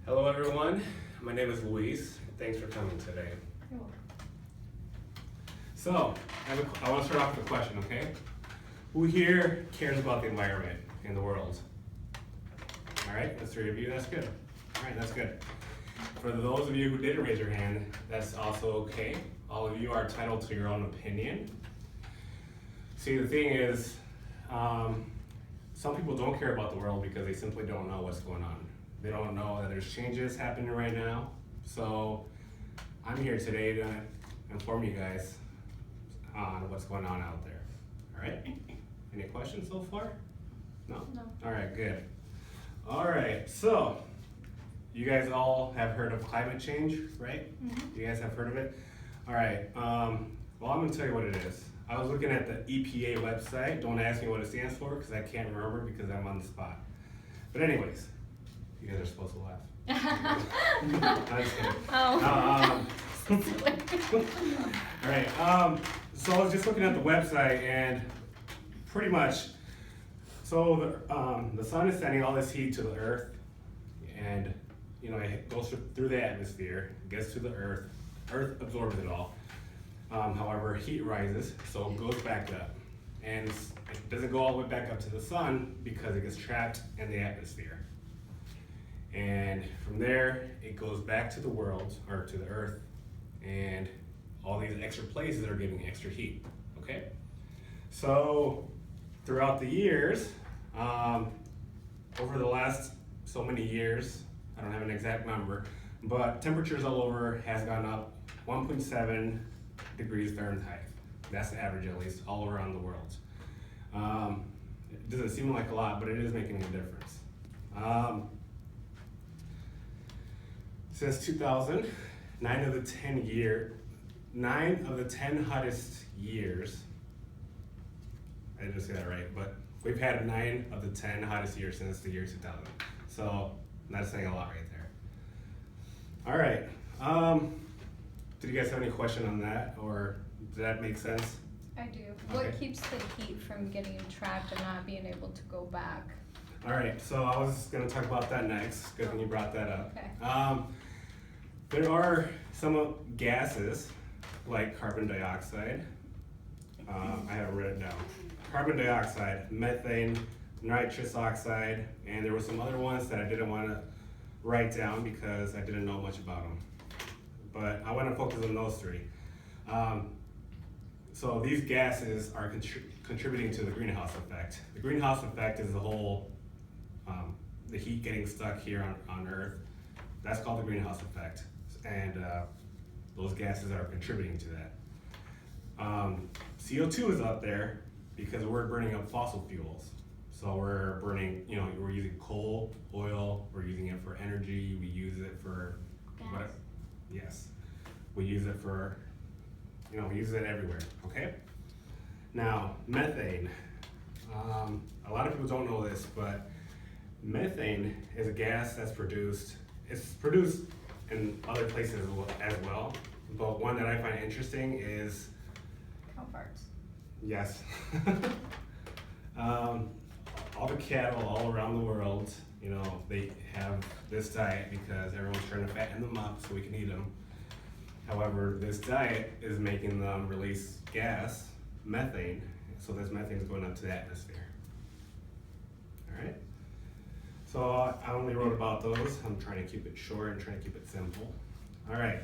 Hello everyone, my name is Luis. Thanks for coming today. You're welcome. So, I want to start off with a question, okay? Who here cares about the environment in the world? Alright, that's three of you, that's good. Alright, that's good. For those of you who didn't raise your hand, that's also okay. All of you are entitled to your own opinion. See, the thing is, some people don't care about the world because they simply don't know what's going on. They don't know that there's changes happening right now. So I'm here today to inform you guys on what's going on out there. All right? Any questions so far? No? No. All right, good. All right, so you guys all have heard of climate change, right? Mm-hmm. You guys have heard of it? All right, well, I'm gonna tell you what it is. I was looking at the EPA website. Don't ask me what it stands for because I can't remember because I'm on the spot. But anyways, you guys are supposed to laugh. I'm just kidding. Oh. All right, so I was just looking at the website and pretty much, so the sun is sending all this heat to the earth and it goes through the atmosphere, gets to the earth absorbs it all. However, heat rises, so it goes back up. And it doesn't go all the way back up to the sun because it gets trapped in the atmosphere. And from there, it goes back to the world, or to the earth, and all these extra places are getting extra heat, okay? So, throughout the years, over the last so many years, I don't have an exact number, but temperatures all over has gone up 1.7 degrees Fahrenheit. That's the average, at least, all around the world. It doesn't seem like a lot, but it is making a difference. Since 2000, 9 of the 10 hottest years, I didn't say that right, but we've had 9 of the 10 hottest years since the year 2000. So that's saying a lot right there. All right. Did you guys have any question on that, or did that make sense? I do. Okay. What keeps the heat from getting trapped and not being able to go back? All right, so I was going to talk about that next. Good thing you brought that up. Okay. There are some gases, like carbon dioxide. I haven't written it down. Carbon dioxide, methane, nitrous oxide, and there were some other ones that I didn't want to write down because I didn't know much about them. But I want to focus on those three. So these gases are contributing to the greenhouse effect. The greenhouse effect is the whole, the heat getting stuck here on Earth. That's called the greenhouse effect. And those gases are contributing to that. CO2 is up there because we're burning up fossil fuels. So we're burning, we're using coal, oil, we're using it for energy, we use it for Gas. Yes, we use it for, we use it everywhere, okay? Now, methane. A lot of people don't know this, but methane is a gas that's produced. It's produced in other places as well, but one that I find interesting is... Cow farts. Yes. All the cattle all around the world, they have this diet because everyone's trying to fatten them up so we can eat them. However, this diet is making them release gas, methane, so this methane is going up to the atmosphere. All right? So I only wrote about those. I'm trying to keep it short and trying to keep it simple. All right.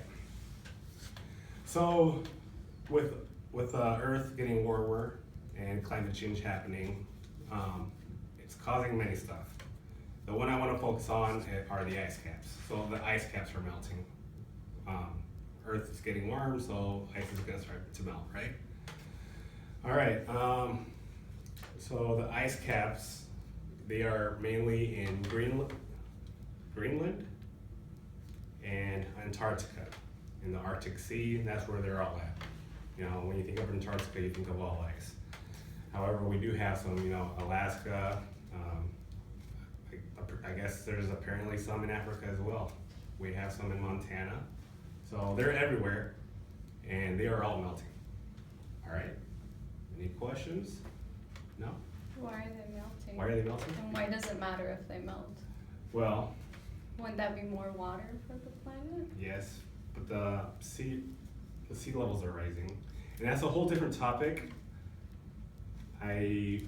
So with Earth getting warmer and climate change happening, it's causing many stuff. The one I want to focus on are the ice caps. So the ice caps are melting. Earth is getting warm, so ice is going to start to melt, right? All right. So the ice caps, they are mainly in Greenland and Antarctica, in the Arctic Sea, and that's where they're all at. When you think of Antarctica, you think of all ice. However, we do have some, Alaska. I guess there's apparently some in Africa as well. We have some in Montana. So they're everywhere, and they are all melting. All right? Any questions? No? Why are they melting? Why are they melting? And why does it matter if they melt? Well, Wouldn't that be more water for the planet? Yes, but the sea levels are rising, and that's a whole different topic. Don't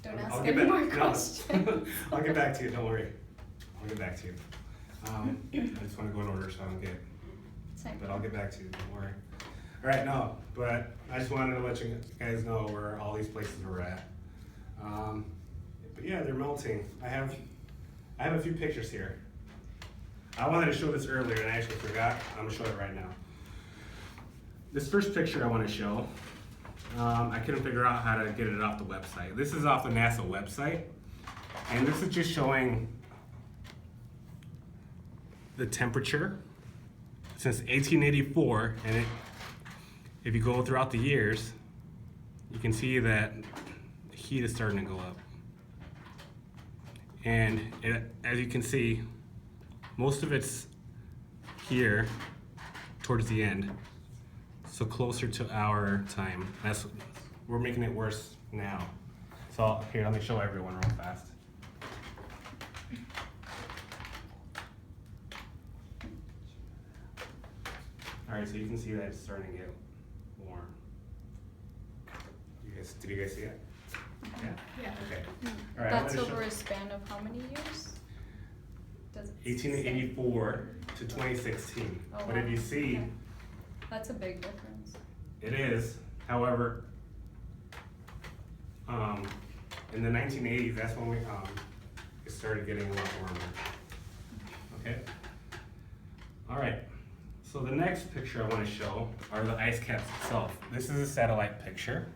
I'll ask get any back- more no, questions. I'll get back to you. Don't worry. I'll get back to you. I just want to go in order so I don't get. Same. But I'll get back to you. Don't worry. All right, no, but I just wanted to let you guys know where all these places are at. But yeah, they're melting. I have a few pictures here. I wanted to show this earlier and I actually forgot. I'm gonna show it right now. This first picture I want to show, I couldn't figure out how to get it off the website. This is off the NASA website, and this is just showing the temperature since 1884, and if you go throughout the years, you can see that the heat is starting to go up. And as you can see, most of it's here towards the end, so closer to our time. We're making it worse now. So here, let me show everyone real fast. All right, so you can see that it's starting to get warm. Did you guys see it? Yeah. Yeah. Okay. All right. That's over a span of how many years? Does it say? 1884 to 2016. Oh, But wow. if you see, Okay. That's a big difference. it is. However, in the 1980s, that's when it started getting a lot warmer. Okay. All right. So the next picture I want to show are the ice caps itself. This is a satellite picture.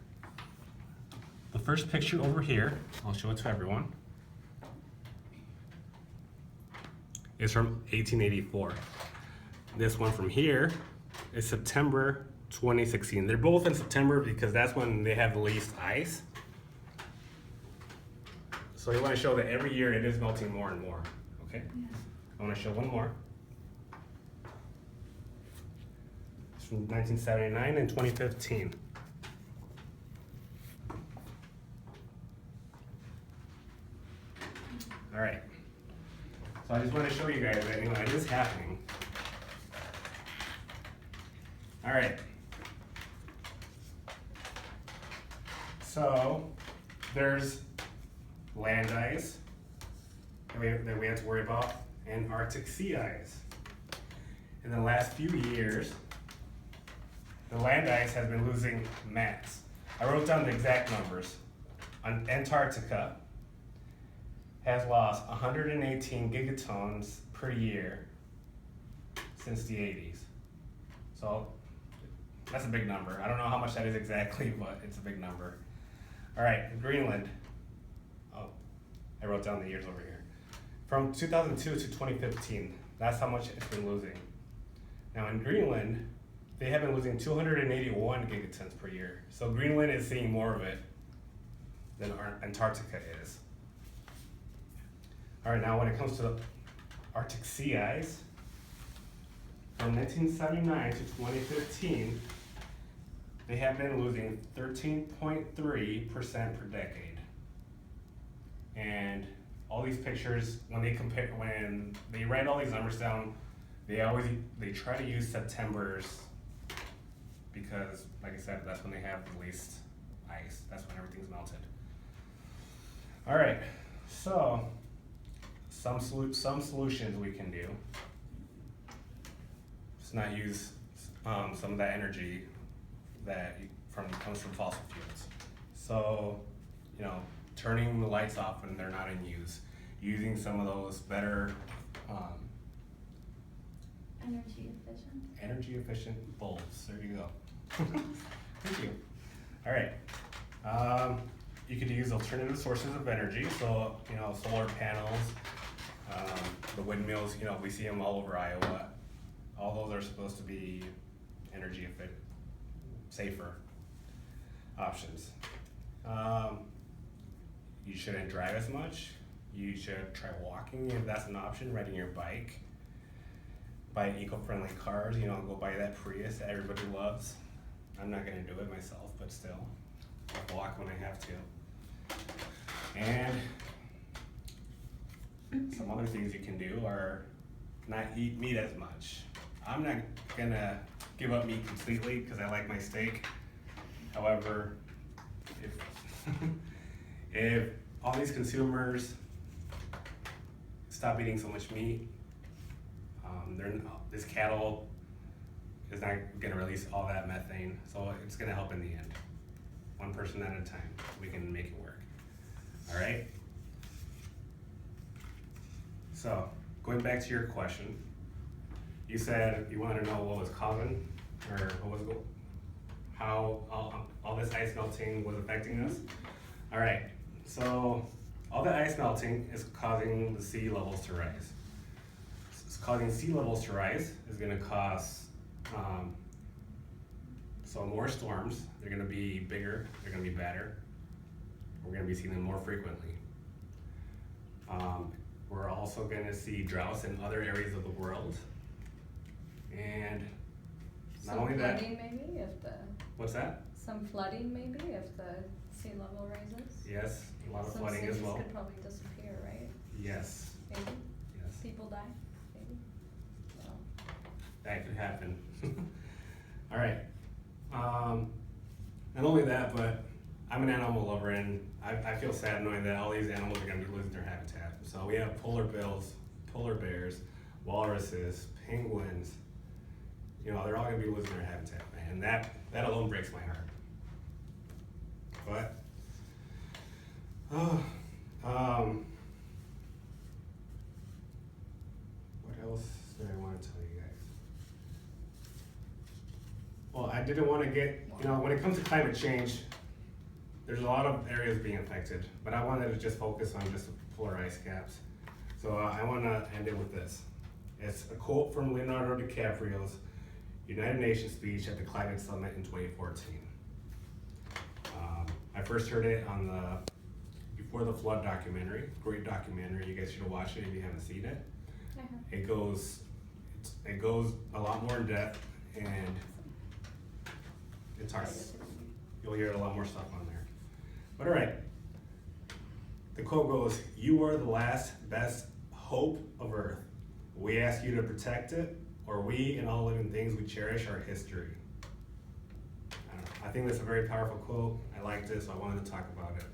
The first picture over here, I'll show it to everyone, is from 1884. This one from here is September 2016. They're both in September because that's when they have the least ice. So you want to show that every year it is melting more and more. Okay? I want to show one more. It's from 1979 and 2015. All right. So I just want to show you guys that it is happening. All right. So there's land ice that we have to worry about, and Arctic sea ice. In the last few years, the land ice has been losing mass. I wrote down the exact numbers. On Antarctica has lost 118 gigatons per year since the 80s. So that's a big number. I don't know how much that is exactly, but it's a big number. All right, Greenland. Oh, I wrote down the years over here. From 2002 to 2015, that's how much it's been losing. Now in Greenland, they have been losing 281 gigatons per year. So Greenland is seeing more of it than Antarctica is. All right, now when it comes to the Arctic sea ice, from 1979 to 2015, they have been losing 13.3% per decade. And all these pictures, when they write all these numbers down, they try to use September's, because like I said, that's when they have the least ice. That's when everything's melted. All right, so some solutions we can do. Just not use some of that energy that comes from fossil fuels. So, turning the lights off when they're not in use, using some of those better energy efficient bulbs. There you go. Thank you. All right. You could use alternative sources of energy, so solar panels, the windmills. We see them all over Iowa. All those are supposed to be energy efficient, safer options. You shouldn't drive as much. You should try walking if that's an option. Riding your bike. Buy eco-friendly cars. Go buy that Prius that everybody loves. I'm not gonna do it myself, but still, I'll walk when I have to. And some other things you can do are not eat meat as much. I'm not gonna give up meat completely because I like my steak. However, if if all these consumers stop eating so much meat, this cattle is not gonna release all that methane, so it's gonna help in the end. One person at a time, we can make it work. All right? So, going back to your question, you said you wanted to know what was causing, or what was how all this ice melting was affecting us. All right, so all the ice melting is causing the sea levels to rise. It's causing sea levels to rise is going to cause so more storms. They're going to be bigger. They're going to be better. We're going to be seeing them more frequently. We're also going to see droughts in other areas of the world. And not only that. Flooding maybe if the. What's that? Some flooding maybe if the sea level rises. Yes, a lot of flooding as well. Some cities could probably disappear, right? Yes. Maybe. Yes. People die, maybe. So. That could happen. All right. Not only that, but I'm an animal lover, and I feel sad knowing that all these animals are going to be losing their habitat. So we have polar bills, polar bears, walruses, penguins. You know, they're all going to be losing their habitat, man. That alone breaks my heart. But, what else did I want to tell you guys? Well, I didn't want to get, when it comes to climate change, there's a lot of areas being affected, but I wanted to just focus on just the polar ice caps. So I want to end it with this. It's a quote from Leonardo DiCaprio's United Nations speech at the Climate Summit in 2014. I first heard it on the Before the Flood documentary, great documentary. You guys should watch it if you haven't seen it. It goes a lot more in depth, and it talks. You'll hear a lot more stuff on there. But all right, the quote goes, "You are the last best hope of Earth. We ask you to protect it, or we and all living things we cherish our history." I think that's a very powerful quote. I liked it, so I wanted to talk about it.